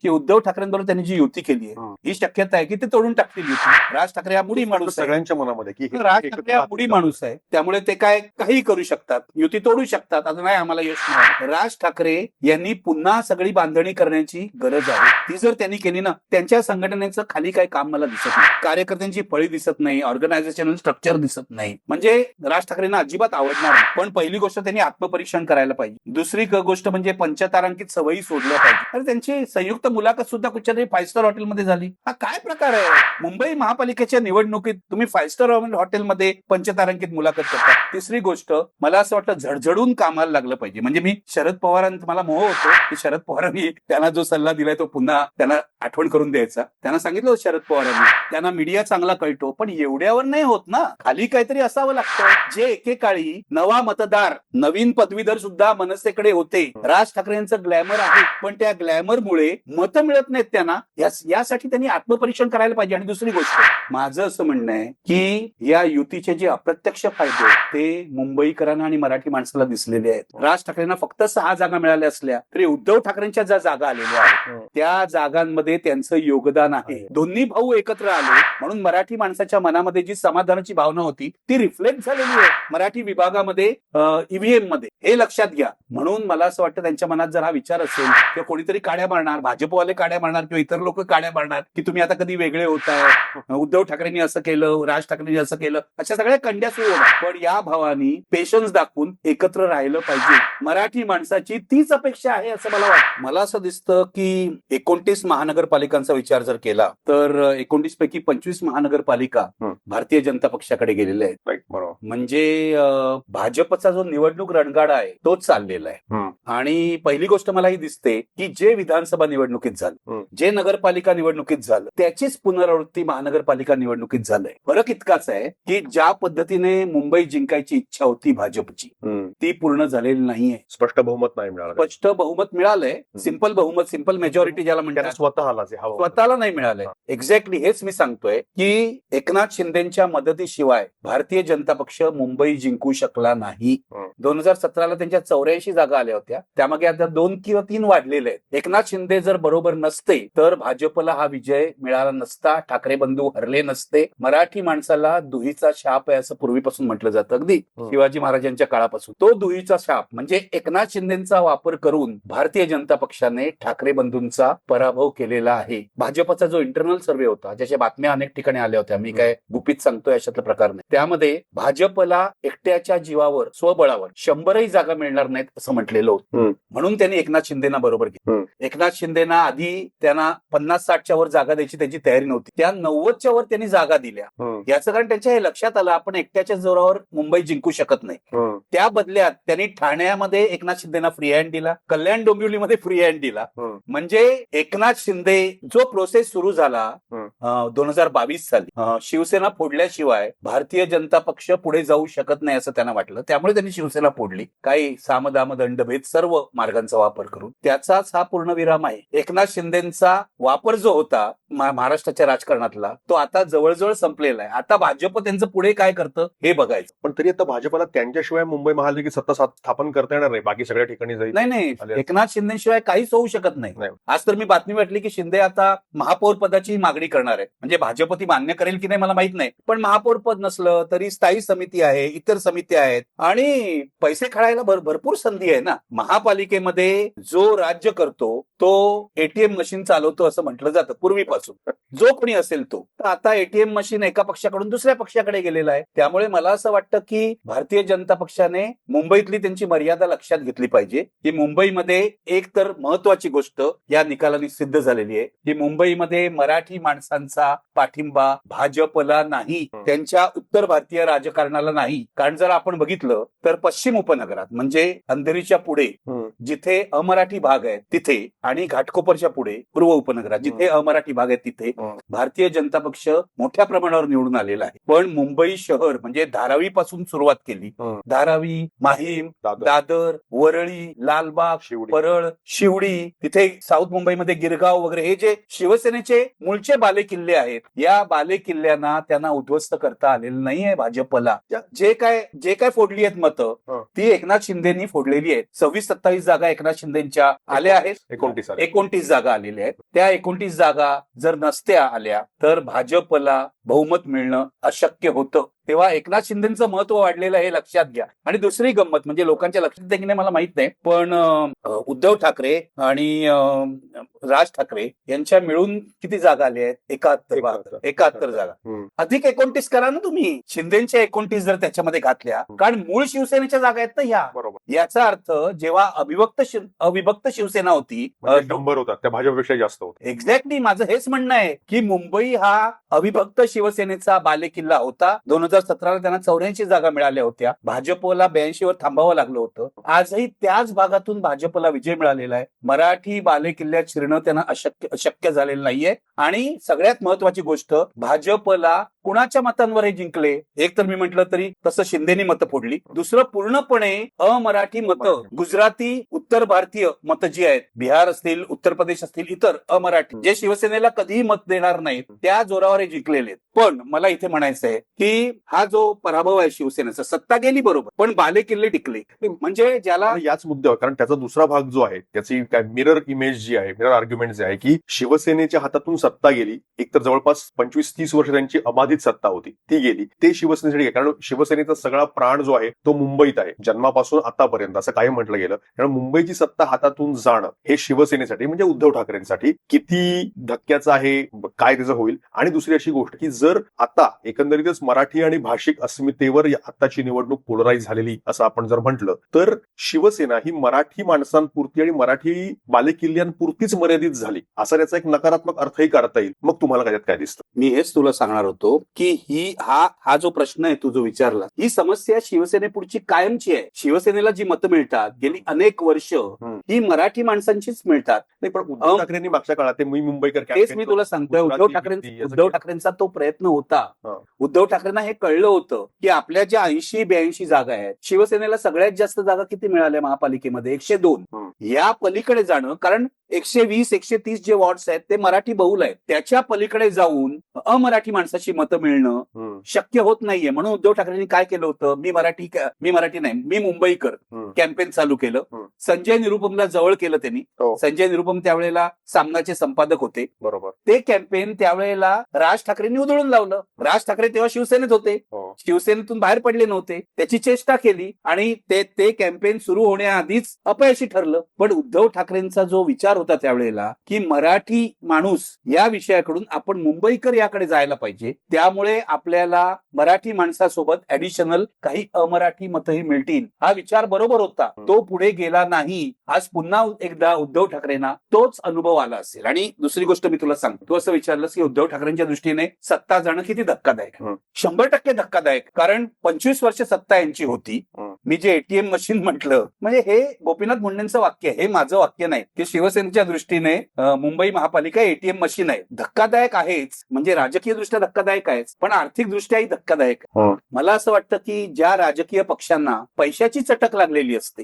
की उद्धव ठाकरेंबरोबर त्यांनी जी युती केली आहे ही शक्यता आहे की ते तोडून टाकतील युती. राज ठाकरे हा मुडी माणूस आहे, सगळ्यांच्या मनामध्ये की राज ठाकरे हा मुडी माणूस आहे, त्यामुळे ते काय काही करू शकतात, युती तोडू शकतात. आता नाही आम्हाला यश मिळालं. राज ठाकरे यांनी पुन्हा सगळी बांधणी करण्याची गरज आहे. ती जर त्यांनी केली ना, त्यांच्या संघटनेचं खाली काही काम मला दिसत नाही, कार्यकर्त्यांची फळी दिसत नाही, ऑर्गनायझेशनल स्ट्रक्चर दिसत नाही. म्हणजे राज ठाकरेंना अजिबात आवडणार नाही. पण पहिली गोष्ट त्यांनी आत्मपरीक्षण करायला पाहिजे. दुसरी गोष्ट म्हणजे पंचतारांकित सवयी सोडल्या पाहिजे. तर त्यांची संयुक्त मुलाखत सुद्धा कुठच्यातरी 5 स्टार हॉटेलमध्ये झाली. हा काय प्रकार आहे? मुंबई महापालिकेच्या निवडणुकीत तुम्ही 5 स्टार हॉटेलमध्ये पंचतारांकित मुलाखत करता. तिसरी गोष्ट, मला असं वाटतं झडझडून कामाला लागलं पाहिजे. म्हणजे मी शरद पवारांचा मला मोह होतो की शरद पवारांनी त्यांना जो सल्ला दिलाय तो पुन्हा त्यांना आठवण करून द्यायचा. त्यांना सांगितलं शरद पवारांनी, त्यांना मीडिया चांगला कळतो, पण एवढ्यावर नाही होत ना, खाली काहीतरी असावं लागतं. जे एकेकाळी नवा मतदार, नवीन पदवीधर सुद्धा मनसेकडे होते. राज ठाकरे यांचं ग्लॅमर आहे, पण त्या ग्लॅमरमुळे मतं मिळत नाहीत त्यांना. यासाठी त्यांनी आत्मपरीक्षण करायला पाहिजे. आणि दुसरी गोष्ट, माझं असं म्हणणं आहे की या युतीचे जे अप्रत्यक्ष फायदे ते मुंबईकरांना आणि मराठी माणसाला दिसलेले आहेत. राज ठाकरेंना फक्त 6 जागा मिळाल्या असल्या तरी उद्धव ठाकरेंच्या ज्या जागा आलेल्या आहेत त्या जागांमध्ये त्यांचं योगदान आहे. दोन्ही भाऊ एकत्र आले म्हणून मराठी माणसाच्या मनामध्ये जी समाधानाची भावना होती ती रिफ्लेक्ट झालेली आहे मराठी विभागामध्ये, ईव्हीएम मध्ये. हे लक्षात घ्या. म्हणून मला असं वाटतं त्यांच्या मनात जर हा विचार असेल किंवा कोणीतरी काड्या मारणार, भाजपवाले काड्या मारणार किंवा इतर लोक काड्या मारणार की तुम्ही आता कधी वेगळे होताय, उद्धव ठाकरेंनी असं केलं, राज ठाकरेंनी असं केलं, अशा सगळ्या कंड्या सुरू होणार. पण या भावानी पेशन्स दाखवून एकत्र राहिलं पाहिजे. मराठी माणसाची तीच अपेक्षा आहे असं मला वाटतं. मला असं दिसतं की 29 महानगरपालिकांचा विचार जर केला तर 29 पैकी 25 महानगरपालिका भारतीय जनता पक्षाकडे गेलेल्या आहेत. म्हणजे भाजपचा जो निवडणूक रणगाडा आहे तोच चाललेला आहे. आणि पहिली गोष्ट मला ही दिसते की जे विधानसभा निवडणुकीत झालं, जे नगरपालिका निवडणुकीत झालं, त्याचीच पुनरावृत्ती महानगरपालिका निवडणुकीत झालंय. फरक इतकाच आहे की ज्या पद्धतीने मुंबई जिंकायची इच्छा होती भाजपची ती पूर्ण झालेली नाहीये. स्पष्ट बहुमत नाही मिळालं. स्पष्ट बहुमत मिळालंय, सिंपल बहुमत, सिंपल मेजॉरिटी ज्याला म्हणतात, स्वतःला नाही मिळालंय. एक्झॅक्टली हेच मी सांगतोय की एकनाथ शिंदेच्या मदतीशिवाय भारतीय जनता पक्ष मुंबई जिंकू शकला नाही. 2017ला त्यांच्या 84 जागा आल्या होत्या, त्यामागे आता 2 किंवा 3 वाढलेले आहेत. एकनाथ शिंदे जर बरोबर नसते तर भाजपला हा विजय मिळाला नसता, ठाकरे बंधू हरले नसते. मराठी माणसाला दुहीचा शाप आहे असं पूर्वीपासून म्हटलं जातं, अगदी शिवाजी महाराजांच्या काळापासून. तो दुहीचा शाप म्हणजे एकनाथ शिंदेचा वापर करून भारतीय जनता पक्षाने ठाकरे बंधूंचा पराभव केलेला आहे. भाजपचा जो इंटरनल सर्व्हे होता, ज्याच्या बातम्या अनेक ठिकाणी आल्या होत्या, मी काय गुपित सांगतोय अशातला प्रकार नाही, त्यामध्ये भाजपला एकट्याच्या जीवावर, स्वबळावर 100ही जागा मिळणार नाहीत असं म्हटलेलं होतं. म्हणून त्यांनी एकनाथ शिंदेना बरोबर घेतलं. एकनाथ शिंदेना आधी त्यांना 50-60च्या वर जागा द्यायची त्यांची तयारी नव्हती, त्या 90च्या वर त्यांनी जागा दिल्या. याचं कारण त्यांच्या हे लक्षात आलं आपण एकट्याच्या जोरावर मुंबई जिंकू शकत नाही. त्या बदल्यात त्यांनी ठाण्यामध्ये एकनाथ शिंदेना फ्री हँड दिला, कल्याण डोंबिवलीमध्ये फ्री हँड दिला. म्हणजे एकनाथ शिंदे जो प्रोसेस सुरू झाला 2022 साली, शिवसेना फोडल्याशिवाय भारतीय जनता पक्ष पुढे जाऊ शकत नाही असं त्यांना वाटलं, त्यामुळे त्यांनी शिवसेना फोडली, काही सामदाम दंडभेद सर्व मार्गांचा वापर करून. त्याचाच हा पूर्णविराम आहे. एकनाथ शिंदेचा वापर जो होता महाराष्ट्राच्या राजकारणातला तो आता जवळजवळ संपलेला आहे. आता भाजप त्यांचं पुढे काय करतं हे बघायचं. पण तरी आता भाजपला त्यांच्याशिवाय मुंबई महापालिकेची सत्ता स्थापन करता येणार नाही, बाकी सगळ्या ठिकाणी जाईल. नाही, एकनाथ शिंदेशिवाय काहीच होऊ शकत नाही. आज तर मी बातमी वाटली की शिंदे आता महापौर पदाची मागणी करणार आहे. म्हणजे भाजप ती मान्य करेल की नाही मला माहित नाही, पण महापौर पद नसलं तरी स्थायी समिती आहे, इतर समिती आहेत आणि पैसे खेळायला भरपूर संधी आहे ना. महापालिकेमध्ये जो राज्य करतो तो एटीएम मशीन चालवतो असं म्हटलं जातं पूर्वीपासून, जो कोणी असेल तो. तर आता एटीएम मशीन एका पक्षाकडून दुसऱ्या पक्षाकडे गेलेला आहे. त्यामुळे मला असं वाटतं की भारतीय जनता पक्षाने मुंबईतली त्यांची मर्यादा लक्षात घेतली पाहिजे की मुंबईमध्ये एक तर महत्वाची गोष्ट या निकालाने सिद्ध झालेली आहे की मुंबईमध्ये मराठी माणसांचा पाठिंबा भाजपला नाही, त्यांच्या उत्तर भारतीय राजकारणाला नाही. कारण जर आपण बघितलं तर पश्चिम उपनगरात म्हणजे अंधेरीच्या पुढे जिथे अमराठी भाग आहे तिथे आणि घाटकोपरच्या पुढे पूर्व उपनगरात जिथे अमराठी भाग आहे तिथे भारतीय जनता पक्ष मोठ्या प्रमाणावर निवडून आलेला आहे. पण मुंबई शहर म्हणजे धारावी पासून सुरुवात केली, धारावी, माहीम, दादर, वरळी, लालबाग, परळ, शिवडी, तिथे साऊथ मुंबईमध्ये गिरगाव वगैरे हे जे शिवसेनेचे मूळचे बालेकिल्ले आहेत, या बालेकिल्ल्यांना त्यांना उद्ध्वस्त करता आलेलं नाहीये भाजपला. जे काय फोडली आहेत मतं ती एकनाथ शिंदेनी फोडलेली आहेत. 26-27 जागा एकनाथ शिंदेच्या आल्या आहेत. 29 आले. 29 जागा आलेल्या आहेत. त्या 29 जागा जर नसत्या आल्या तर भाजपला बहुमत मिळणं अशक्य होतं. तेव्हा एकनाथ शिंदेचं महत्व वाढलेलं हे लक्षात घ्या. आणि दुसरी गंमत म्हणजे लोकांच्या लक्षात येते की नाही मला माहित नाही, पण उद्धव ठाकरे आणि राज ठाकरे यांच्या मिळून किती जागा आल्या आहेत? 71 जागा. अधिक 29 करा ना तुम्ही. शिंदेच्या 29 जर त्याच्यामध्ये घातल्या, कारण मूळ शिवसेनेच्या जागा आहेत ना ह्या. बरोबर. याचा अर्थ जेव्हा अविभक्त शिवसेना होती, 100 होतात, त्या भाजपपेक्षा जास्त होत. एक्झॅक्टली माझं हेच म्हणणं आहे की मुंबई हा अविभक्त शिवसेनेचा बालेकिल्ला होता. 2017ला त्यांना 84 जागा मिळाल्या होत्या. भाजपला 82 वर थांबावं लागलं होतं. आजही त्याच भागातून भाजपला विजय मिळालेला आहे. मराठी बालेकिल्ल्यात शिरणं त्यांना अशक्य झालेलं नाहीये. आणि सगळ्यात महत्वाची गोष्ट, भाजपला कुणाच्या मतांवर जिंकले? एक तर मी म्हटलं तरी तसं शिंदेनी मतं फोडली. दुसरं पूर्णपणे अमराठी मतं, गुजराती, उत्तर भारतीय मतं जी आहेत, बिहार असतील, उत्तर प्रदेश असतील, इतर अमराठी जे शिवसेनेला कधीही मत देणार नाहीत, त्या जोरावर हे जिंकलेले आहेत. पण मला इथे म्हणायचं आहे की हा जो पराभव आहे शिवसेनेचा, सत्ता गेली बरोबर, पण बालेकिल्ले टिकले. म्हणजे ज्याला याच मुद्द्यावर, कारण त्याचा दुसरा भाग जो आहे त्याची काय मिरर इमेज जी आहे, मिरर आर्ग्युमेंट जे आहे की शिवसेनेच्या हातातून सत्ता गेली. एकतर जवळपास 25-30 वर्ष त्यांची अबाधित सत्ता होती, ती गेली. ते शिवसेनेसाठी आहे, कारण शिवसेनेचा सगळा प्राण जो आहे तो मुंबईत आहे जन्मापासून आतापर्यंत, असं काही म्हटलं गेलं. कारण मुंबईची सत्ता हातातून जाणं हे शिवसेनेसाठी म्हणजे उद्धव ठाकरेंसाठी किती धक्क्याचं आहे, काय त्याचं होईल. आणि दुसरी अशी गोष्ट की जर आता एकंदरीतच मराठी आणि भाषिक अस्मितेवर आताची निवडणूक पोलराईज झालेली असं आपण जर म्हटलं, तर शिवसेना ही मराठी माणसांपुरती आणि मराठी बालेकिल्ल्यांपुरतीच मर्यादित झाली, असा त्याचा एक नकारात्मक अर्थही काढता येईल. मग तुम्हाला काय दिसतं? मी हेच तुला सांगणार होतो की हा जो प्रश्न आहे तू जो विचारला, ही समस्या शिवसेनेपुढची कायमची आहे. शिवसेनेला जी मतं मिळतात गेली अनेक वर्ष ही मराठी माणसांचीच मिळतात. नाही, पण उद्धव ठाकरेंनी मागच्या काळात ते मी मुंबईकर तेच मी तुला सांगतोय, उद्धव ठाकरेंचा तो प्रयत्न होता. उद्धव ठाकरेंना हे कळलं होतं की आपल्या ज्या 80-82 जागा आहेत, शिवसेनेला सगळ्यात जास्त जागा किती मिळाल्या महापालिकेमध्ये? 102. या पलीकडे जाणं, कारण 120-130 जे वॉर्ड्स आहेत ते मराठी बहुल आहेत, त्याच्या पलीकडे जाऊन अमराठी माणसाची मतं मिळणं शक्य होत नाहीये. म्हणून उद्धव ठाकरेंनी काय केलं होतं, मी मराठी नाही, मी मुंबईकर कॅम्पेन चालू केलं. संजय निरुपमला जवळ केलं त्यांनी. संजय निरुपम त्यावेळेला सामनाचे संपादक होते. बरोबर. ते कॅम्पेन त्यावेळेला राज ठाकरेंनी उधळून लावलं. राज ठाकरे तेव्हा शिवसेनेत होते, शिवसेनेतून बाहेर पडले नव्हते. त्याची चेष्टा केली आणि ते कॅम्पेन सुरू होण्याआधीच अपयशी ठरलं. पण उद्धव ठाकरेंचा जो विचार होता त्यावेळेला की मराठी माणूस या विषयाकडून आपण मुंबईकर याकडे जायला पाहिजे, त्यामुळे आपल्याला मराठी माणसासोबत ऍडिशनल काही अमराठी मतही मिळतील, हा विचार बरोबर होता. तो पुढे गेला नाही. आज पुन्हा एकदा उद्धव ठाकरेंना तोच अनुभव आला असेल. आणि दुसरी गोष्ट मी तुला सांगतो, तू असं विचारलंस की उद्धव ठाकरेंच्या दृष्टीने सत्ता जाणं किती धक्कादायक? 100% धक्कादायक. कारण 25 वर्ष सत्ता यांची होती. मी जे एटीएम मशीन म्हटलं, म्हणजे हे गोपीनाथ मुंडेंचं वाक्य आहे, हे माझं वाक्य नाही, की शिवसेनेच्या दृष्टीने मुंबई महापालिका एटीएम मशीन आहे. धक्कादायक आहेच, म्हणजे राजकीय दृष्ट्या धक्कादायक आहेच, पण आर्थिक दृष्ट्याही धक्कादायक. मला असं वाटतं की ज्या राजकीय पक्षांना पैशाची चटक लागलेली असते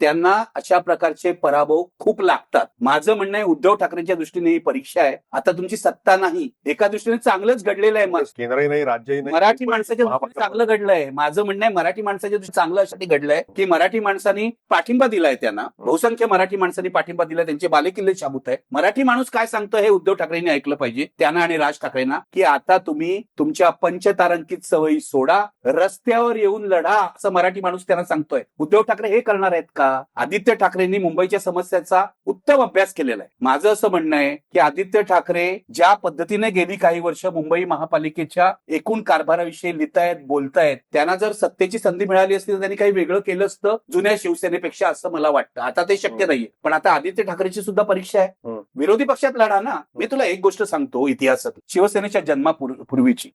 त्यांना अशा प्रकारचे पराभव खूप लागतात. माझं म्हणणं आहे उद्धव ठाकरेंच्या दृष्टीने ही परीक्षा आहे. आता तुमची सत्ता नाही, एका दृष्टीने चांगलंच घडलेलं आहे. केंद्रही नाही, राज्यही नाही, मराठी माणसाच्या दृष्टीने चांगलं घडलंय. माझं म्हणणं आहे मराठी माणसाच्या दृष्टीने चांगलं अशासाठी घडलंय की मराठी माणसांनी पाठिंबा दिलाय, त्यांना बहुसंख्य मराठी माणसांनी पाठिंबा दिलाय, त्यांचे बालेकिल्ले शाबूत आहे. मराठी माणूस काय सांगतो हे उद्धव ठाकरेंनी ऐकलं पाहिजे, त्यांना आणि राज ठाकरेंना, की आता तुम्ही तुमच्या पंचतारांकित सवयी सोडा, रस्त्यावर येऊन लढा, असं मराठी माणूस त्यांना सांगतोय. उद्धव ठाकरे हे करणार आहेत का? आदित्य ठाकरेंनी मुंबईच्या समस्याचा उत्तम अभ्यास केलेला आहे. माझं असं म्हणणं आहे की आदित्य ठाकरे ज्या पद्धतीने गेली काही वर्ष मुंबई महापालिकेच्या एकूण कारभाराविषयी लिहितायत, बोलतायत, त्यांना जर सत्तेची संधी मिळाली असती तर त्यांनी काही वेगळं केलं असतं जुन्या शिवसेनेपेक्षा, असं मला वाटतं. आता ते शक्य नाहीये. पण आता आदित्य ठाकरेची सुद्धा परीक्षा आहे. विरोधी पक्षात लढा ना. मी तुला एक गोष्ट सांगतो इतिहासात, शिवसेनेच्या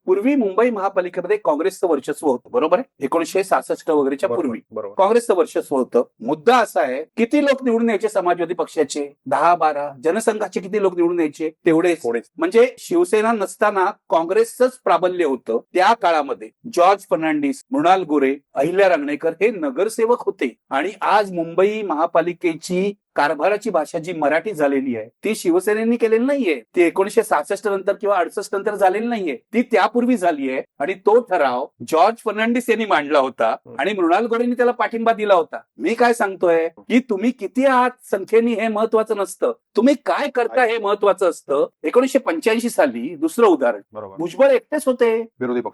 पूर्वी मुंबई महापालिकेमध्ये काँग्रेसचं वर्चस्व होतं, बरोबर आहे? 1966 वगैरेच्या पूर्वी काँग्रेसचं वर्चस्व होतं. मुद्दा असा आहे, किती लोक निवडून यायचे समाजवादी पक्षाचे? 10-12. जनसंघाचे किती लोक निवडून यायचे? तेवढेच. म्हणजे शिवसेना नसताना काँग्रेसचंच प्राबल्य होतं. त्या काळामध्ये जॉर्ज फर्नांडिस, मृणाल गोरे, अहिल्या रंगणेकर हे नगरसेवक होते. आणि आज मुंबई महापालिकेची कारभाराची भाषा जी मराठी झालेली आहे ती शिवसेनेनी केलेली नाहीये. ती 1966 नंतर किंवा 68 नंतर झालेली नाहीये, ती त्यापूर्वी झाली आहे. आणि तो ठराव जॉर्ज फर्नांडिस यांनी मांडला होता आणि मृणाल गोरेंनी त्याला पाठिंबा दिला होता. मी काय सांगतोय की तुम्ही किती आहात संख्येने हे महत्वाचं नसतं, तुम्ही काय करता हे महत्वाचं असतं. 1985 साली दुसरं उदाहरण, बरोबर. भुजबळ एकटेच होते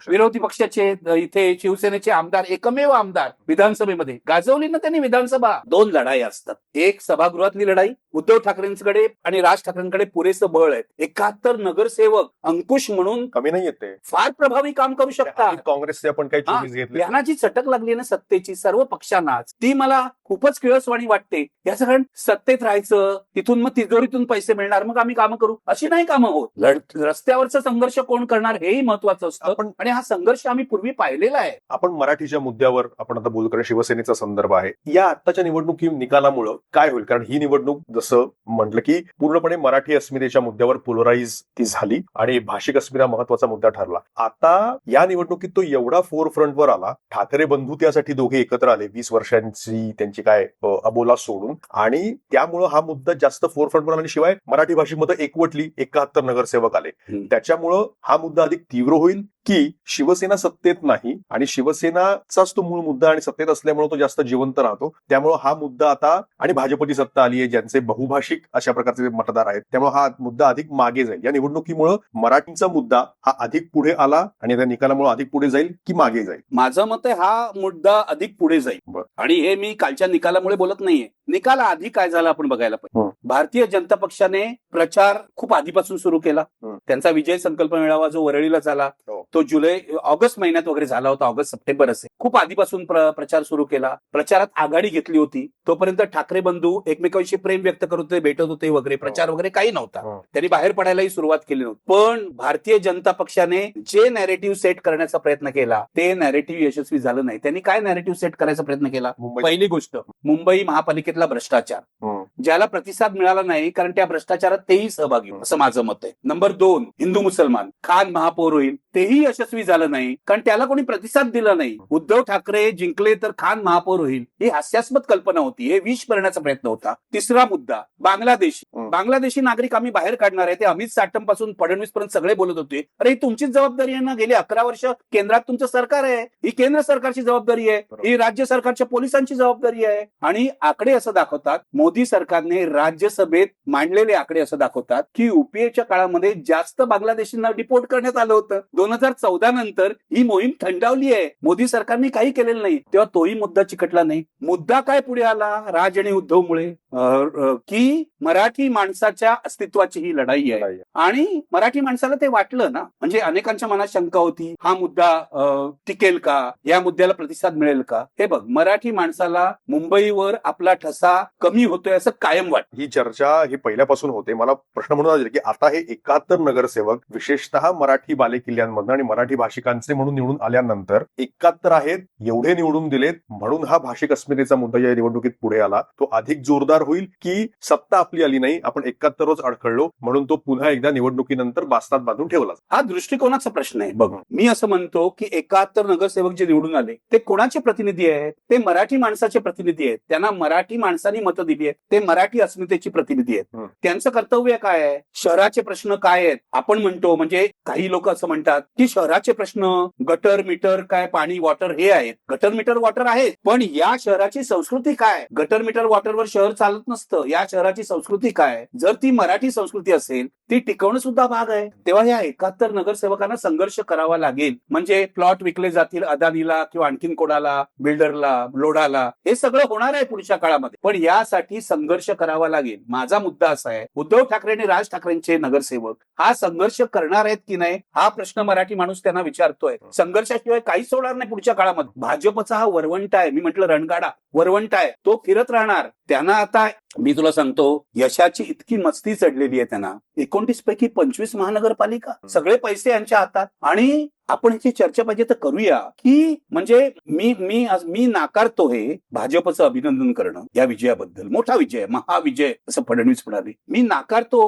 विरोधी पक्षाचे इथे शिवसेनेचे आमदार, एकमेव आमदार विधानसभेमध्ये. गाजवली ना त्यांनी विधानसभा. 2 लढाई असतात, एक सभागृहातली लढाई, उद्धव ठाकरेंकडे आणि राज ठाकरेंकडे पुरेसं बळ आहे. 71 नगरसेवक अंकुश म्हणून कमी नाही येते, फार प्रभावी काम करू शकतात. काँग्रेसचे आपण काही 24 घेतले. यांना जी चटक लागली ना सत्तेची सर्व पक्षांनाच, ती मला खूपच किळसवाणी वाटते. याचं कारण सत्तेत राहायचं, तिथून मग तिजोरीतून पैसे मिळणार, मग आम्ही कामं करू, अशी नाही कामं होत. रस्त्यावरचा संघर्ष कोण करणार हेही महत्वाचं असतं. आणि हा संघर्ष आम्ही पूर्वी पाहिलेला आहे. आपण मराठीच्या मुद्द्यावर आपण आता बोलू, कारण शिवसेनेचा संदर्भ आहे. या आत्ताच्या निवडणुकी निकालामुळे काय होईल? कारण ही निवडणूक जसं म्हटलं की पूर्णपणे मराठी अस्मितेच्या मुद्द्यावर पोलराईज ती झाली आणि भाषिक अस्मिता महत्वाचा मुद्दा ठरला. आता या निवडणुकीत तो एवढा फोर फ्रंटवर आला. ठाकरे बंधू त्यासाठी दोघे एकत्र आले 20 वर्षांची त्यांची काय अबोला सोडून, आणि त्यामुळं हा मुद्दा जास्त फोर फ्रंटवर आला. आणि शिवाय मराठी भाषिक मतं एकवटली, 71 नगरसेवक आले. त्याच्यामुळं हा मुद्दा अधिक तीव्र होईल की शिवसेना सत्तेत नाही आणि शिवसेनाचाच तो मूळ मुद्दा आणि सत्तेत असल्यामुळे तो जास्त जिवंत राहतो. त्यामुळे हा मुद्दा आता, आणि भाजपची सत्ता आली आहे ज्यांचे बहुभाषिक अशा प्रकारचे मतदार आहेत, त्यामुळे हा मुद्दा अधिक मागे जाईल. या निवडणुकीमुळे मराठीचा मुद्दा हा अधिक पुढे आला आणि त्या निकालामुळे अधिक पुढे जाईल की मागे जाईल? माझं मत आहे हा मुद्दा अधिक पुढे जाईल. आणि हे मी कालच्या निकालामुळे बोलत नाहीये. निकाल आधी काय झाला आपण बघायला पाहिजे. भारतीय जनता पक्षाने प्रचार खूप आधीपासून सुरू केला. त्यांचा विजय संकल्प मेळावा जो वरळीला झाला तो ऑगस्ट महिन्यात वगैरे झाला होता, ऑगस्ट सप्टेंबर असे. खूप आधीपासून प्रचार सुरू केला, प्रचारात आघाडी घेतली होती. तोपर्यंत ठाकरे बंधू एकमेकांशी प्रेम व्यक्त करत होते, भेटत होते वगैरे. प्रचार वगैरे काही नव्हता, त्यांनी बाहेर पडायलाही सुरुवात केली नव्हती. पण भारतीय जनता पक्षाने जे नॅरेटिव्ह सेट करण्याचा प्रयत्न केला ते नॅरेटिव्ह यशस्वी झालं नाही. त्यांनी काय नॅरेटिव्ह सेट करायचा प्रयत्न केला? पहिली गोष्ट, मुंबई महापालिकेतला भ्रष्टाचार, ज्याला प्रतिसाद मिळाला नाही कारण त्या भ्रष्टाचारात तेही सहभागी, असं माझं मत आहे. नंबर 2, हिंदू मुसलमान, खान महापौर होईल, तेही यशस्वी झालं नाही कारण त्याला कोणी प्रतिसाद दिला नाही. उद्धव ठाकरे जिंकले तर खान महापौर होईल, ही हास्यास्पद कल्पना होती, हे विष करण्याचा प्रयत्न होता. तिसरा मुद्दा, बांगलादेशी नागरिक आम्ही बाहेर काढणार आहे. ते अमित साटम पासून फडणवीस पर्यंत सगळे बोलत होते, अरे ही तुमचीच जबाबदारी आहे ना, गेली 11 वर्ष केंद्रात तुमचं सरकार आहे, ही केंद्र सरकारची जबाबदारी आहे, ही राज्य सरकारच्या पोलिसांची जबाबदारी आहे. आणि आकडे असं दाखवतात, मोदी सरकारने राज्यसभेत मांडलेले आकडे असं दाखवतात की युपीएच्या काळामध्ये जास्त बांगलादेशींना डिपोर्ट करण्यात आलं होतं. 2014 नंतर ही मोहीम थंडावली आहे, मोदी सरकारने काही केलेलं नाही. तेव्हा तोही मुद्दा चिकटला नाही. मुद्दा काय पुढे आला? राज आणि उद्धवमुळे, की मराठी माणसाच्या अस्तित्वाची ही लढाई आहे. आणि मराठी माणसाला ते वाटलं ना, म्हणजे अनेकांच्या मनात शंका होती, हा मुद्दा टिकेल का, या मुद्द्याला प्रतिसाद मिळेल का? हे बघ, मराठी माणसाला मुंबईवर आपला ठसा कमी होतोय असं कायम वाटतं. ही चर्चा ही पहिल्यापासून होते. मला प्रश्न म्हणून आला की आता हे 71 नगरसेवक विशेषतः मराठी बालेकिल्ल्यांमधून आणि मराठी भाषिकांचे म्हणून निवडून आल्यानंतर 71 आहेत, एवढे निवडून दिलेत म्हणून हा भाषिक अस्मितेचा मुद्दा या निवडणुकीत पुढे आला. तो अधिक जोरदार होईल की सत्ता आपली आली नाही, आपण 71 रोज अडखळलो म्हणून तो पुन्हा एकदा निवडणुकीनंतर बास्तात बांधून ठेवला? हा दृष्टिकोनाचा प्रश्न आहे. बघ, मी असं म्हणतो की 71 नगरसेवक जे निवडून आले ते कोणाचे प्रतिनिधी आहेत? ते मराठी माणसाचे प्रतिनिधी आहेत. त्यांना मराठी माणसांनी मतं दिली आहेत, ते मराठी अस्मितेची प्रतिनिधी आहेत. त्यांचं कर्तव्य काय आहे? शहराचे प्रश्न काय आहेत? आपण म्हणतो, म्हणजे काही लोक असं म्हणतात की शहराचे प्रश्न गटर मीटर काय, पाणी वॉटर हे आहेत. गटर मीटर वॉटर आहेत, पण या शहराची संस्कृती काय? गटर मीटर वॉटरवर शहर चालत नसतं. या शहराची संस्कृती काय? जर ती मराठी संस्कृती असेल ती टिकवणं सुद्धा भाग आहे. तेव्हा या 71 नगरसेवकांना संघर्ष करावा लागेल. म्हणजे प्लॉट विकले जातील अदानीला किंवा आणखीन कोणाला, बिल्डरला, लोडाला, हे सगळं होणार आहे पुढच्या काळामध्ये. पण यासाठी संघर्ष करावा लागेल. माझा मुद्दा असा आहे, उद्धव ठाकरे आणि राज ठाकरेंचे नगरसेवक हा संघर्ष करणार आहेत की नाही हा प्रश्न मराठी माणूस त्यांना विचारतोय. संघर्षाशिवाय काहीच होणार नाही पुढच्या काळामध्ये. भाजपचा हा वरवंटा आहे, मी म्हटलं रणगाडा वरवंटा आहे, तो फिरत राहणार. त्यांना आता मी तुला सांगतो, यशाची इतकी मस्ती चढलेली आहे त्यांना. 29 पैकी 25 महानगरपालिका, सगळे पैसे यांच्या हातात. आणि आपण याची चर्चा पाहिजे तर करूया की, म्हणजे मी नाकारतो हे भाजपचं अभिनंदन करणं या विजयाबद्दल. मोठा विजय, महाविजय असं फडणवीस म्हणाले. मी नाकारतो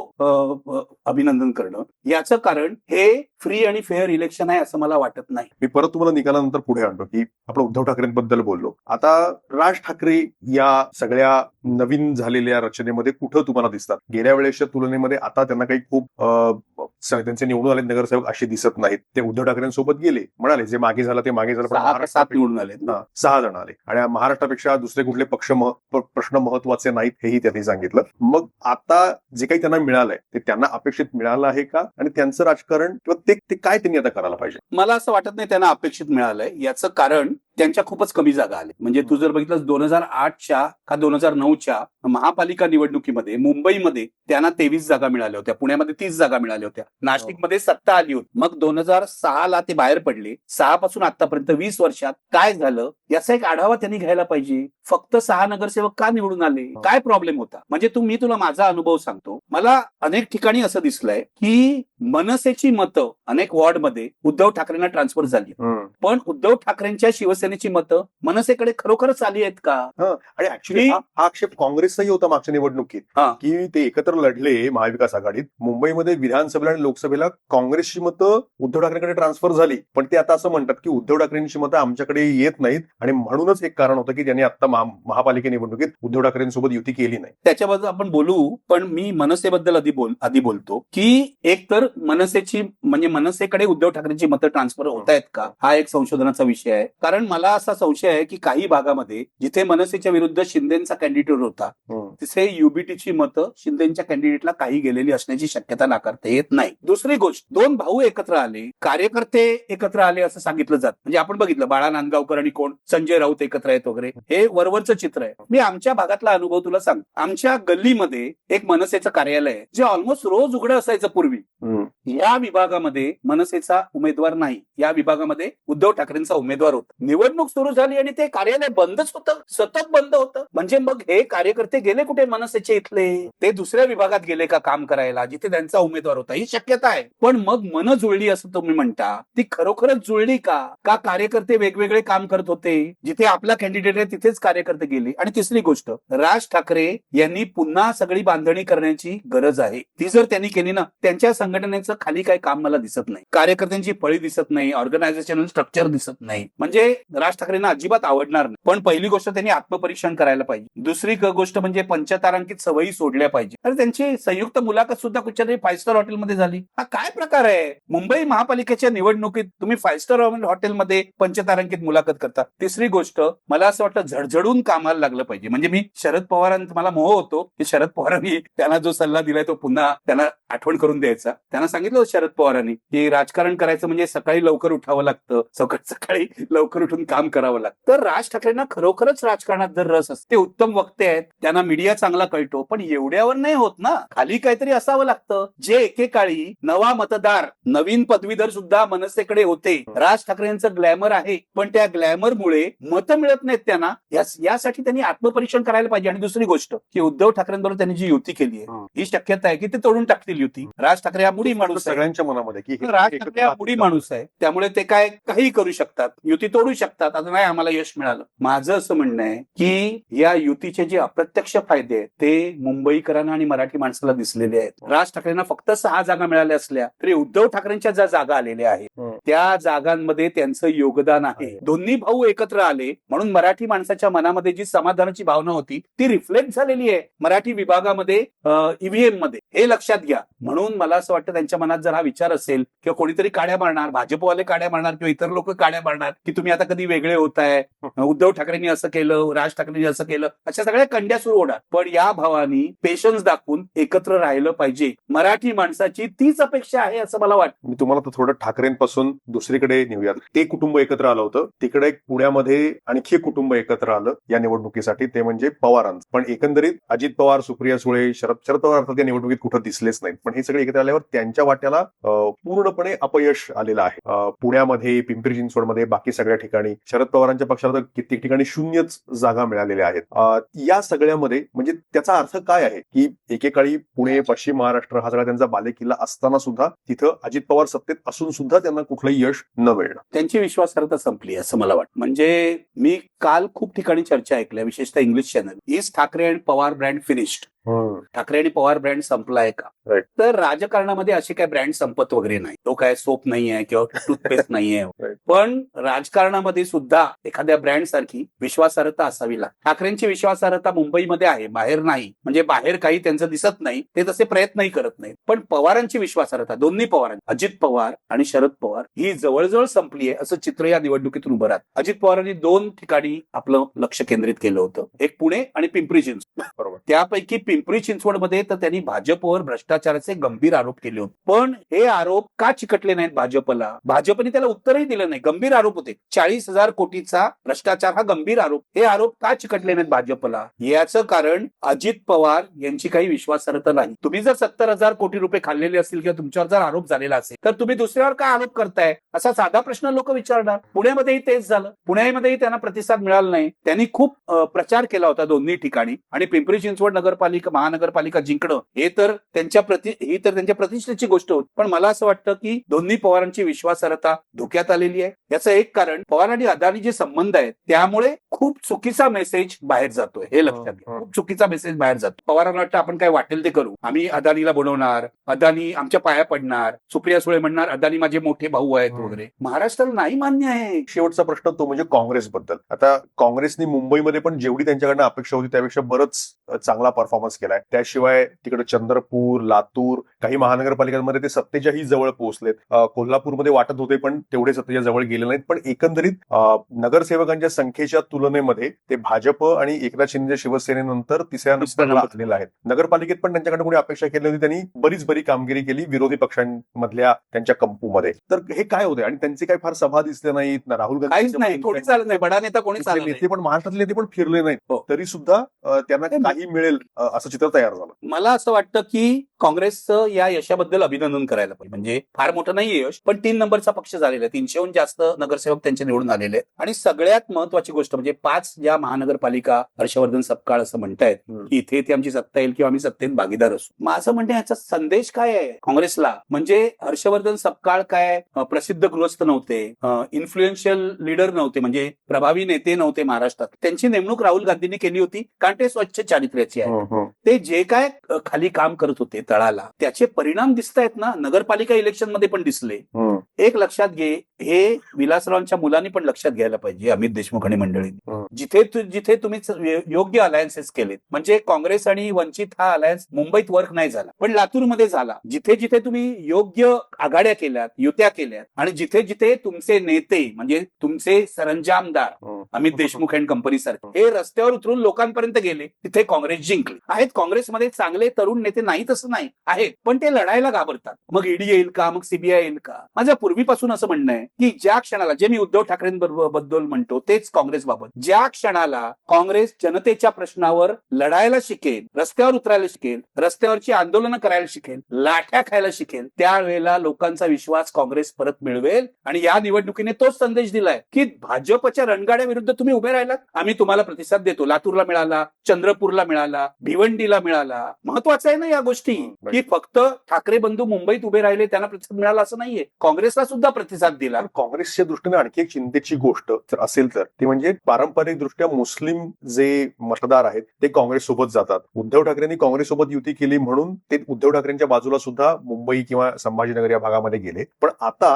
अभिनंदन करणं. याचं कारण हे फ्री आणि फेअर इलेक्शन आहे असं मला वाटत नाही. मी परत तुम्हाला निकालानंतर पुढे आणतो की आपण उद्धव ठाकरेंबद्दल बोललो. आता राज ठाकरे या सगळ्या नवीन झाले झालेल्या रचनेमध्ये कुठं तुम्हाला दिसतात? गेल्या वेळेसच्या तुलनेमध्ये आता त्यांना काही खूप त्यांचे निवडून आले नगरसेवक असे दिसत नाहीत. ते उद्धव ठाकरेंसोबत गेले, म्हणाले जे मागे झालं ते मागे झालं, पण 6 का 7 निवडून आले. 6 जण आले आणि महाराष्ट्रापेक्षा दुसरे कुठले प्रश्न महत्वाचे नाहीत हेही त्यांनी सांगितलं. मग आता जे काही त्यांना मिळालंय ते त्यांना अपेक्षित मिळालं आहे का? आणि त्यांचं राजकारण किंवा ते काय त्यांनी आता करायला पाहिजे? मला असं वाटत नाही त्यांना अपेक्षित मिळालंय. याचं कारण त्यांच्या खूपच कमी जागा आल्या. म्हणजे तू जर बघितलं 2008च्या का 2009च्या महापालिका निवडणुकीमध्ये मुंबईमध्ये त्यांना 23 जागा मिळाल्या होत्या, पुण्यामध्ये 30 जागा मिळाल्या होत्या, नाशिकमध्ये सत्ता आली होती. मग 2006ला ते बाहेर पडले. 6 पासून आतापर्यंत 20 वर्षात काय झालं याचा एक आढावा त्यांनी घ्यायला पाहिजे. फक्त 6 नगरसेवक का निवडून आले, काय प्रॉब्लेम होता? म्हणजे मी तुला माझा अनुभव सांगतो. मला अनेक ठिकाणी असं दिसलंय की मनसेची मतं अनेक वॉर्डमध्ये उद्धव ठाकरेंना ट्रान्सफर झाली, पण उद्धव ठाकरेंच्या शिवसेनेची मतं मनसेकडे खरोखरच आली आहेत का? आणि ऍक्च्युली हा आक्षेप काँग्रेसचाही होता मागच्या निवडणुकीत, की ते एकत्र लढले महाविकास आघाडीत. मुंबईमध्ये विधानसभेला आणि लोकसभेला काँग्रेसची मतं उद्धव ठाकरेंकडे ट्रान्सफर झाली, पण ते आता असं म्हणतात की उद्धव ठाकरेंची मतं आमच्याकडे येत नाहीत आणि म्हणूनच एक कारण होतं की त्यांनी आता महापालिका निवडणुकीत उद्धव ठाकरेंसोबत युती केली नाही. त्याच्याबद्दल आपण बोलू, पण मी मनसेबद्दल आधी बोलतो की एक तर मनसेची म्हणजे मनसेकडे उद्धव ठाकरेंची मतं ट्रान्सफर होत आहेत का, हा एक संशोधनाचा विषय आहे. कारण मला असा संशय आहे की काही भागामध्ये जिथे मनसेच्या विरुद्ध शिंदेचा कॅन्डिडेट होता तिथे युबीटीची मतं शिंदेच्या कॅन्डिडेटला काही गेलेली असण्याची शक्यता नाकारता येत नाही. दुसरी गोष्ट, 2 भाऊ एकत्र आले, कार्यकर्ते एकत्र आले असं सांगितलं जात. म्हणजे आपण बघितलं बाळा नांदगावकर आणि कोण संजय राऊत एकत्र आहेत वगैरे, हे वरवरचं चित्र आहे. मी आमच्या भागातला अनुभव तुला सांग. आमच्या गल्लीमध्ये एक मनसेचं कार्यालय आहे जे ऑलमोस्ट रोज उघडं असायचं पूर्वी. या विभागामध्ये मनसेचा उमेदवार नाही, या विभागामध्ये उद्धव ठाकरेंचा उमेदवार होता. निवडणूक सुरू झाली आणि ते कार्यालय बंदच होतं, सतत बंद होतं. म्हणजे मग हे कार्यकर्ते गेले कुठे मनसेचे इथले? ते दुसऱ्या विभागात गेले का काम करायला जिथे त्यांचा उमेदवार होता? ही शक्यता आहे. पण मग मन जुळली असं तुम्ही म्हणता, ती खरोखरच जुळली का? का कार्यकर्ते वेगवेगळे काम करत होते? जिथे आपला कॅन्डिडेट आहे तिथेच कार्यकर्ते गेले. आणि तिसरी गोष्ट, राज ठाकरे यांनी पुन्हा सगळी बांधणी करण्याची गरज आहे. ती जर त्यांनी केली ना, त्यांच्या संघटनेचं खाली काही काम मला दिसत नाही. कार्यकर्त्यांची पळी दिसत नाही, ऑर्गनायझेशनल स्ट्रक्चर दिसत नाही. म्हणजे राज ठाकरेंना अजिबात आवडणार नाही. पण पहिली गोष्ट त्यांनी आत्मपरीक्षण करायला पाहिजे. दुसरी गोष्ट म्हणजे पंचतारांकित सवयी सोडल्या पाहिजे. अरे त्यांची संयुक्त मुलाखत सुद्धा कुठच्यातरी 5 स्टार हॉटेलमध्ये झाली. हा काय प्रकार आहे? मुंबई महापालिकेच्या निवडणुकीत तुम्ही 5 स्टार हॉटेलमध्ये पंचतारांकित मुलाखत करता. तिसरी गोष्ट, मला असं वाटतं झडझडून कामाला लागलं पाहिजे. म्हणजे मी शरद पवारांचा मला मोह होतो की शरद पवारांनी त्यांना जो सल्ला दिलाय तो पुन्हा त्यांना आठवण करून द्यायचा. त्यांना सांगितलं शरद पवारांनी की राजकारण करायचं म्हणजे सकाळी लवकर उठावं लागतं, सकाळी लवकर उठून काम करावं लागतं. तर राज ठाकरेंना खरोखरच राजकारणात जर रस असते, ते उत्तम वक्ते आहेत, त्यांना मीडिया चांगला कळतो, पण एवढ्यावर नाही होत ना. खाली काहीतरी असावं लागतं. जे एकेकाळी नवा मतदार, नवीन पदवीधर सुद्धा मनसेकडे होते. राज ठाकरेंचं ग्लॅमर आहे, पण त्या ग्लॅमरमुळे मतं मिळत नाहीत त्यांना. यासाठी त्यांनी आत्मपरीक्षण करायला पाहिजे. आणि दुसरी गोष्ट की उद्धव ठाकरेंबरोबर त्यांनी जी युती केली आहे, ही शक्यता आहे की ते तोडून टाकतील युती. राज ठाकरे हा मुडी माणूस आहे, सगळ्यांच्या मनामध्ये की राज ठाकरे हा मुडी माणूस आहे, त्यामुळे ते काही करू शकतात, युती तोडू शकतात. आता नाही आम्हाला यश मिळालं. माझं असं म्हणणं आहे की या युतीचे जे अप्रत्यक्ष फायदे आहेत ते मुंबईकरांना आणि मराठी माणसाला दिसलेले आहेत. राज ठाकरेंना फक्त 6 जागा मिळाल्या असल्या तरी उद्धव ठाकरेंच्या ज्या जागा आलेल्या आहेत त्या जागांमध्ये त्यांचं योगदान आहे. दोन्ही भाऊ एकत्र आले म्हणून मराठी माणसाच्या मनामध्ये जी समाधानाची भावना होती ती रिफ्लेक्ट झालेली आहे मराठी विभागामध्ये, ईव्हीएम मध्ये. हे लक्षात घ्या. म्हणून मला असं वाटतं त्यांच्या मनात जर हा विचार असेल किंवा कोणीतरी काड्या मारणार, भाजपवाले काड्या मारणार किंवा इतर लोक काड्या मारणार की तुम्ही आता कधी वेगळे होताय, उद्धव ठाकरेंनी असं केलं, राज ठाकरेंनी असं केलं, अशा सगळ्या कंड्या सुरू होणार. पण या भावानी पेशन्स दाखवून एकत्र राहिलं पाहिजे. मराठी माणसाची तीच अपेक्षा आहे असं मला वाटतं. मी तुम्हाला थोडं ठाकरेंपासून दुसरीकडे नेऊयात. ते कुटुंब एकत्र आलं होतं, तिकडे पुण्यामध्ये आणखी कुटुंब एकत्र आलं या निवडणुकीसाठी, ते म्हणजे पवारांचं. पण एकंदरीत अजित पवार, सुप्रिया सुळे, शरद पवार अर्थात या निवडणुकीत कुठं दिसलेच नाहीत. पण हे सगळे एकत्र आल्यावर त्यांच्या वाट्याला पूर्णपणे अपयश आलेलं आहे. पुण्यामध्ये, पिंपरी चिंचवडमध्ये, बाकी सगळ्या ठिकाणी शरद पवारांच्या पक्षाला तर कित्येक ठिकाणी 0च जागा मिळालेल्या आहेत. या सगळ्यामध्ये म्हणजे त्याचा अर्थ काय आहे की एकेकाळी पुणे, पश्चिम महाराष्ट्र हा सगळा त्यांचा बालेकिल्ला असताना सुद्धा तिथं अजित पवार सत्तेत असून सुद्धा त्यांना कुठलंही यश न मिळणं, त्यांची विश्वासार्हता संपली असं मला वाटतं. म्हणजे मी काल खूप ठिकाणी चर्चा ऐकल्या, विशेषतः English channel, is Thackeray and Pawar brand finished. Thackeray आणि पवार ब्रँड संपलाय का? Right. तर राजकारणामध्ये असे काय ब्रँड संपत वगैरे नाही. तो काय सोप नाहीये किंवा टूथपेस्ट नाहीये. Right. पण राजकारणामध्ये सुद्धा एखाद्या ब्रँड सारखी विश्वासार्हता असावी लागते. ठाकरेंची विश्वासार्हता मुंबईमध्ये आहे, बाहेर नाही. म्हणजे बाहेर काही त्यांचं दिसत नाही, ते तसे प्रयत्नही करत नाहीत. पण पवारांची विश्वासार्हता, दोन्ही पवारांची, अजित पवार आणि शरद पवार, ही जवळजवळ संपली आहे असं चित्र या निवडणुकीतून उभं राहतं. अजित पवारांनी 2 ठिकाणी आपलं लक्ष केंद्रित केलं होतं, एक पुणे आणि पिंपरी चिंचवड. बरोबर. त्यापैकी पिंपरी चिंचवडमध्ये तर त्यांनी भाजपवर भ्रष्टाचाराचे गंभीर आरोप केले होते. पण हे आरोप का चिकटले नाहीत भाजपला? भाजपने त्याला उत्तरही दिलं नाही. गंभीर आरोप होते. 40,000 कोटीचा भ्रष्टाचार हा गंभीर आरोप. हे आरोप का चिकटले नाहीत भाजपला? याचं कारण अजित पवार यांची काही विश्वासार्हता नाही. तुम्ही जर 70,000 कोटी रुपये खाल्लेले असतील किंवा तुमच्यावर जर आरोप झालेला असेल तर तुम्ही दुसऱ्यावर का आरोप करताय असा साधा प्रश्न लोक विचारणार. पुण्यामध्येही तेच झालं. पुण्यामध्येही त्यांना प्रतिसाद मिळाला नाही. त्यांनी खूप प्रचार केला होता दोन्ही ठिकाणी आणि पिंपरी चिंचवड नगरपालिका महानगरपालिका जिंकणं ही तर त्यांच्या प्रतिष्ठेची गोष्ट होती. पण मला असं वाटतं की दोन्ही पवारांची विश्वासार्हता धोक्यात आलेली आहे. याचं एक कारण पवार आणि अदानी जे संबंध आहेत त्यामुळे खूप चुकीचा मेसेज बाहेर जातोय, हे लक्षात घ्या. खूप चुकीचा मेसेज बाहेर जातो. पवारांना वाटतं आपण काय वाटेल ते करू, आम्ही अदानीला बनवणार, अदानी आमच्या पाया पडणार, सुप्रिया सुळे म्हणणार अदानी माझे मोठे भाऊ आहेत वगैरे. महाराष्ट्राला नाही मान्य आहे. शेवटचा प्रश्न तो म्हणजे काँग्रेसबद्दल. आता काँग्रेसनी मुंबईमध्ये पण जेवढी त्यांच्याकडनं अपेक्षा होती त्यापेक्षा बरंच चांगला परफॉर्मन्स केलाय. त्याशिवाय तिकडे चंद्रपूर, लातूर, काही महानगरपालिकांमध्ये ते सत्तेच्याही जवळ पोहोचलेत. कोल्हापूरमध्ये वाटत होते पण तेवढे सत्तेच्या जवळ गेले नाहीत. पण एकंदरीत नगरसेवकांच्या संख्येच्या तुलनेमध्ये ते भाजप आणि एकनाथ शिंदे शिवसेनेनंतर तिसऱ्या नंबरला असलेले आहेत. नगरपालिकेत पण त्यांच्याकडे कोणी अपेक्षा केली होती, त्यांनी बरी कामगिरी केली विरोधी पक्षांमधल्या त्यांच्या कंपूमध्ये. तर हे काय होते आणि त्यांचे काही फार सभा दिसले नाहीत ना, राहुल गांधी काहीच नाही, कोणीच आलं नाही, बडा नेता कोणीच आलं नाही. नेते पण महाराष्ट्रातले नेते पण फिरले नाहीत. हो. तरी सुद्धा त्यांना काही मिळेल असं चित्र तयार झालं. मला असं वाटतं की काँग्रेसचं या यशाबद्दल अभिनंदन करायला पाहिजे. म्हणजे फार मोठं नाहीये यश, पण 3 नंबरचा पक्ष झालेला आहे. 300हून जास्त नगरसेवक त्यांचे निवडून आलेले आहेत. आणि सगळ्यात महत्वाची गोष्ट म्हणजे 5 ज्या महानगरपालिका हर्षवर्धन सपकाळ असं म्हणतायत की इथे ती आमची सत्ता येईल किंवा आम्ही सत्तेत भागीदार असू. माझं म्हणणं याचा संदेश काय आहे काँग्रेसला? म्हणजे हर्षवर्धन सपकाळ काय प्रसिद्ध गृहस्थ नव्हते, इन्फ्लुएन्शियल लीडर नव्हते, म्हणजे प्रभावी नेते नव्हते महाराष्ट्रात. त्यांची नेमणूक राहुल गांधींनी केली होती कारण ते स्वच्छ चारित्र्याचे आहे. ते जे काय खाली काम करत होते तळाला त्याचे परिणाम दिसत आहेत ना, नगरपालिका इलेक्शन मध्ये पण दिसले. एक लक्षात घे, हे विलासरावांच्या मुलांनी पण लक्षात घ्यायला पाहिजे, अमित देशमुख आणि मंडळींनी. जिथे तुम्ही योग्य अलायन्सेस केलेत, म्हणजे काँग्रेस आणि वंचित हा अलायन्स मुंबईत वर्क नाही झाला पण लातूरमध्ये झाला. जिथे तुम्ही योग्य आघाड्या केल्यात, युत्या केल्यात आणि जिथे तुमचे नेते म्हणजे तुमचे सरंजामदार अमित देशमुख अँड कंपनी सारखे हे रस्त्यावर उतरून लोकांपर्यंत गेले, तिथे काँग्रेस जिंकली. आहेत काँग्रेसमध्ये चांगले तरुण नेते, नाही तसं नाही, आहेत, पण ते लढायला घाबरतात. मग ईडी येईल का, मग सीबीआय येईल का? माझ्या पूर्वीपासून असं म्हणणं आहे की ज्या क्षणाला, जे मी उद्धव ठाकरेंबद्दल म्हणतो तेच काँग्रेस बाबत, ज्या क्षणाला काँग्रेस जनतेच्या प्रश्नावर लढायला शिकेल, रस्त्यावर उतरायला शिकेल, रस्त्यावरची आंदोलनं करायला शिकेल, लाठ्या खायला शिकेल, त्यावेळेला लोकांचा विश्वास काँग्रेस परत मिळवेल. आणि या निवडणुकीने तोच संदेश दिलाय की भाजपच्या रणगाड्या विरुद्ध तुम्ही उभे राहिलात, आम्ही तुम्हाला प्रतिसाद देतो. लातूरला मिळाला, चंद्रपूरला मिळाला, भिवंडीला मिळाला. महत्वाचं आहे ना या गोष्टी, की फक्त ठाकरे बंधू मुंबईत उभे राहिले त्यांना प्रतिसाद मिळाला असं नाहीये, काँग्रेसला सुद्धा प्रतिसाद दिला. काँग्रेसच्या दृष्टीने आणखी एक चिंतेची गोष्ट जर असेल तर ती म्हणजे पारंपरिक दृष्ट्या मुस्लिम जे मतदार आहेत ते काँग्रेस सोबत जातात. उद्धव ठाकरेंनी काँग्रेस सोबत युती केली म्हणून ते उद्धव ठाकरेंच्या बाजूला सुद्धा मुंबई किंवा संभाजीनगर या भागामध्ये गेले. पण आता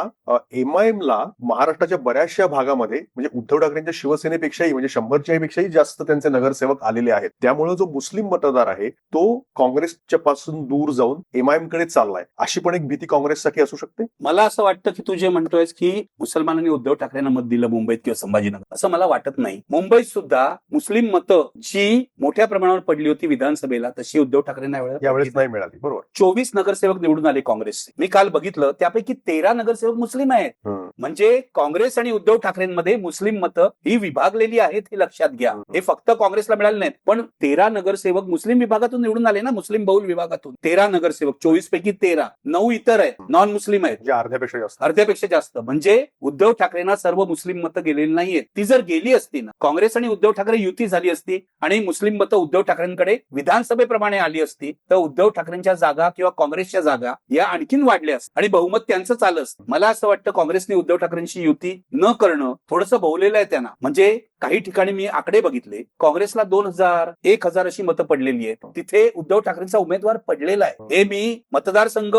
MIM ला महाराष्ट्राच्या बऱ्याचशा भागामध्ये म्हणजे उद्धव ठाकरेंच्या शिवसेनेपेक्षाही म्हणजे 100च्या पेक्षाही जास्त त्यांचे नगरसेवक आलेले आहेत. त्यामुळे जो मुस्लिम मतदार आहे तो काँग्रेसच्या पासून दूर जाऊन MIM कडे चाललाय, अशी पण एक भीती काँग्रेससाठी असू शकते. मला असं वाटतं की तू जे म्हणतोयस की मुसलमानांनी उद्धव ठाकरेंना मत दिलं मुंबईत किंवा संभाजीनगर, असं मला वाटत नाही. मुंबईत सुद्धा मुस्लिम मतं जी मोठ्या प्रमाणावर पडली होती विधानसभेला तशी उद्धव ठाकरेंना यावेळेस नाही मिळाली. बरोबर. 24 नगरसेवक निवडून आले काँग्रेसचे. मी काल बघितलं त्यापैकी 13 नगरसेवक मुस्लिम आहेत. म्हणजे काँग्रेस आणि उद्धव ठाकरेंमध्ये मुस्लिम मतं ही विभागलेली आहेत, हे लक्षात घ्या. हे फक्त काँग्रेसला मिळाले नाहीत, पण 13 नगरसेवक मुस्लिम विभागातून निवडून आले ना, मुस्लिम बहुल विभागातून. 13 नगरसेवक, 24 पैकी 13, 9 इतर आहेत, नॉन मुस्लिम आहेत, जे अर्ध्यापेक्षा जास्त. म्हणजे उद्धव ठाकरेंना सर्व मुस्लिम मतं गेलेली नाहीयेत. ती जर गेली असती ना, काँग्रेस आणि उद्धव ठाकरे युती झाली असती आणि मुस्लिम मतं उद्धव ठाकरेंकडे विधानसभेप्रमाणे आली असती तर उद्धव ठाकरेंच्या जागा किंवा काँग्रेसच्या जागा या आणखीन वाढल्या असत आणि बहुमत त्यांचं आलं असतं. मला असं वाटतं काँग्रेसने उद्धव ठाकरेंशी युती न करणं थोडंसं भोवलेलं आहे त्यांना. म्हणजे काही ठिकाणी मी आकडे बघितले, काँग्रेसला 2,000 1,000 अशी मतं पडलेली आहेत. तिथे उद्धव ठाकरेंचा उमेदवार पडलेला आहे. हे मी मतदारसंघ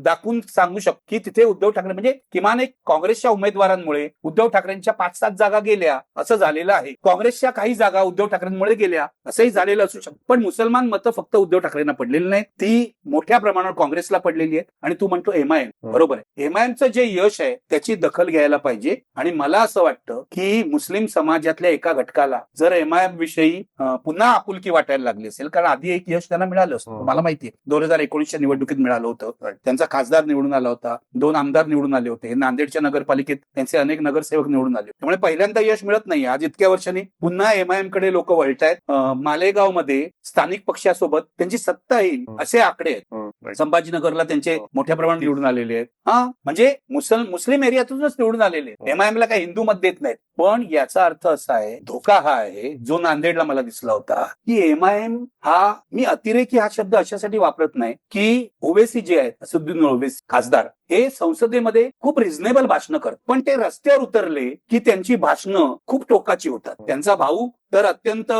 दाखवून सांगू शकतो की तिथे उद्धव ठाकरे म्हणजे किमान एक काँग्रेसच्या उमेदवारांमुळे उद्धव ठाकरेंच्या 5-7 जागा गेल्या असं झालेलं आहे. काँग्रेसच्या काही जागा उद्धव ठाकरेंमुळे गेल्या असंही झालेलं असू शकतं. पण मुसलमान मतं फक्त उद्धव ठाकरेंना पडलेली नाहीत, ती मोठ्या प्रमाणावर काँग्रेसला पडलेली आहेत. आणि तू म्हणतो एमआयएम, बरोबर आहे. एमआयएमचं जे यश आहे त्याची दखल घ्यायला पाहिजे. आणि मला असं वाटतं की मुस्लिम समाजातल्या एका घटकाला जर एमआयएम विषयी पुन्हा आपुलकी वाटायला लागली असेल, कारण आधी एक यश त्यांना मिळालं असतं, मला माहितीये 2019च्या निवडणुकीत मिळालं होतं. त्यांचा खासदार निवडून आला होता, 2 आमदार निवडून आले होते, नांदेडच्या नगरपालिकेत त्यांचे अनेक नगरसेवक निवडून आले. त्यामुळे पहिल्यांदा यश मिळत नाही. आज इतक्या वर्षांनी पुन्हा एमआयएम कडे लोक वळतायत. मालेगाव मध्ये स्थानिक पक्षासोबत त्यांची सत्ता येईल असे आकडे आहेत. संभाजीनगरला त्यांचे मोठ्या प्रमाणात निवडून आलेले आहेत. म्हणजे मुस्लिम एरियातूनच निवडून आलेले. एमआयएमला काही हिंदू मत देत नाहीत. पण याचा अर्थ असा आहे, धोका हा आहे जो नांदेडला मला दिसला होता, की एमआयएम हा, मी अतिरेकी हा शब्द अशासाठी वापरत नाही की ओवेसी जे आहेत, असदुद्दीन ओवेसी खासदार, हे संसदेमध्ये खूप रिझनेबल भाषणं करतात, पण ते रस्त्यावर उतरले की त्यांची भाषणं खूप टोकाची होतात. त्यांचा भाऊ तर अत्यंत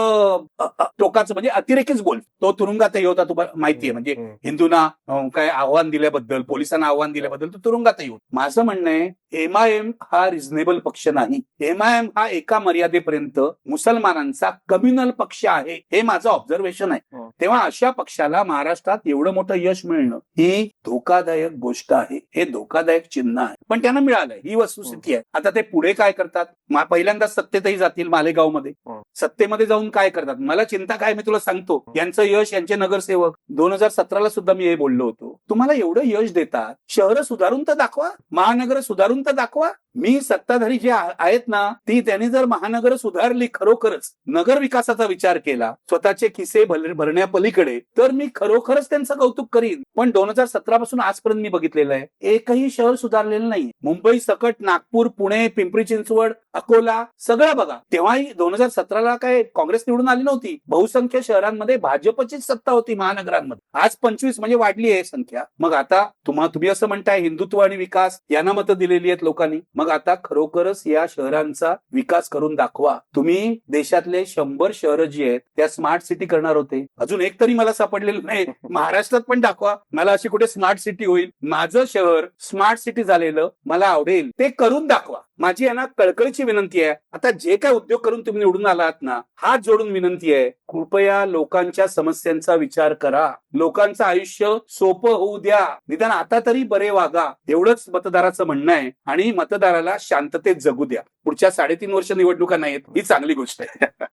टोकाचं म्हणजे अतिरेकीच बोल. तो तुरुंगातही होता, तुम्हाला माहितीये. म्हणजे हिंदूंना काय आव्हान दिल्याबद्दल, पोलिसांना आव्हान दिल्याबद्दल तो तुरुंगातही होता. माझं म्हणणं आहे, एमआयएम हा रिझनेबल पक्ष नाही. एमआयएम हा एका मर्यादेपर्यंत मुसलमानांचा कम्युनल पक्ष आहे, हे माझं ऑब्झर्वेशन आहे. तेव्हा अशा पक्षाला महाराष्ट्रात एवढं मोठं यश मिळणं ही धोकादायक गोष्ट आहे, हे धोकादायक चिन्ह आहे. पण त्यांना मिळालंय, ही वस्तुस्थिती आहे. आता ते पुढे काय करतात, पहिल्यांदा सत्तेतही जातील मालेगावमध्ये, सत्तेमध्ये जाऊन काय करतात मला चिंता काय, मी तुला सांगतो. यांचं यश, यांचे नगरसेवक 2017ला सुद्धा मी हे बोललो होतो, तुम्हाला एवढं यश देतात, शहरं सुधारून तर दाखवा, महानगर सुधारून तर दाखवा. मी सत्ताधारी जे आहेत ना, ती त्यांनी जर महानगर सुधारली, खरोखरच नगर विकासाचा विचार केला, स्वतःचे खिसे भरण्यापलीकडे, तर मी खरोखरच त्यांचं कौतुक करीन. पण 2017 पासून आजपर्यंत मी बघितलेलं आहे, एकही शहर सुधारलेलं नाही. मुंबई सकट नागपूर, पुणे, पिंपरी चिंचवड, अकोला सगळं बघा. तेव्हाही 2017ला काय काँग्रेस निवडून आली नव्हती. बहुसंख्य शहरांमध्ये भाजपचीच सत्ता होती महानगरांमध्ये. आज 25 म्हणजे वाढली आहे संख्या. मग आता तुम्ही असं म्हणताय हिंदुत्व आणि विकास यांना मतं दिलेली आहेत लोकांनी, मग आता खरोखरच या शहरांचा विकास करून दाखवा. तुम्ही देशातले 100 शहरं जी आहेत त्या स्मार्ट सिटी करणार होते, अजून एक तरी मला सापडलेलं नाही. महाराष्ट्रात पण दाखवा, मला अशी कुठे स्मार्ट सिटी होईल, माझं शहर स्मार्ट सिटी झालेलं मला आवडेल, ते करून दाखवा. माझी यांना कळकळीची विनंती आहे. आता जे काय उद्योग करून तुम्ही निवडून आलात ना, हात जोडून विनंती आहे, कृपया लोकांच्या समस्यांचा विचार करा. लोकांचं आयुष्य सोपं होऊ द्या, निदान आता तरी बरे वागा, एवढंच मतदाराचं म्हणणं आहे. आणि मतदाराला शांततेत जगू द्या. पुढच्या 3.5 वर्ष निवडणुका नाहीत, ही चांगली गोष्ट आहे.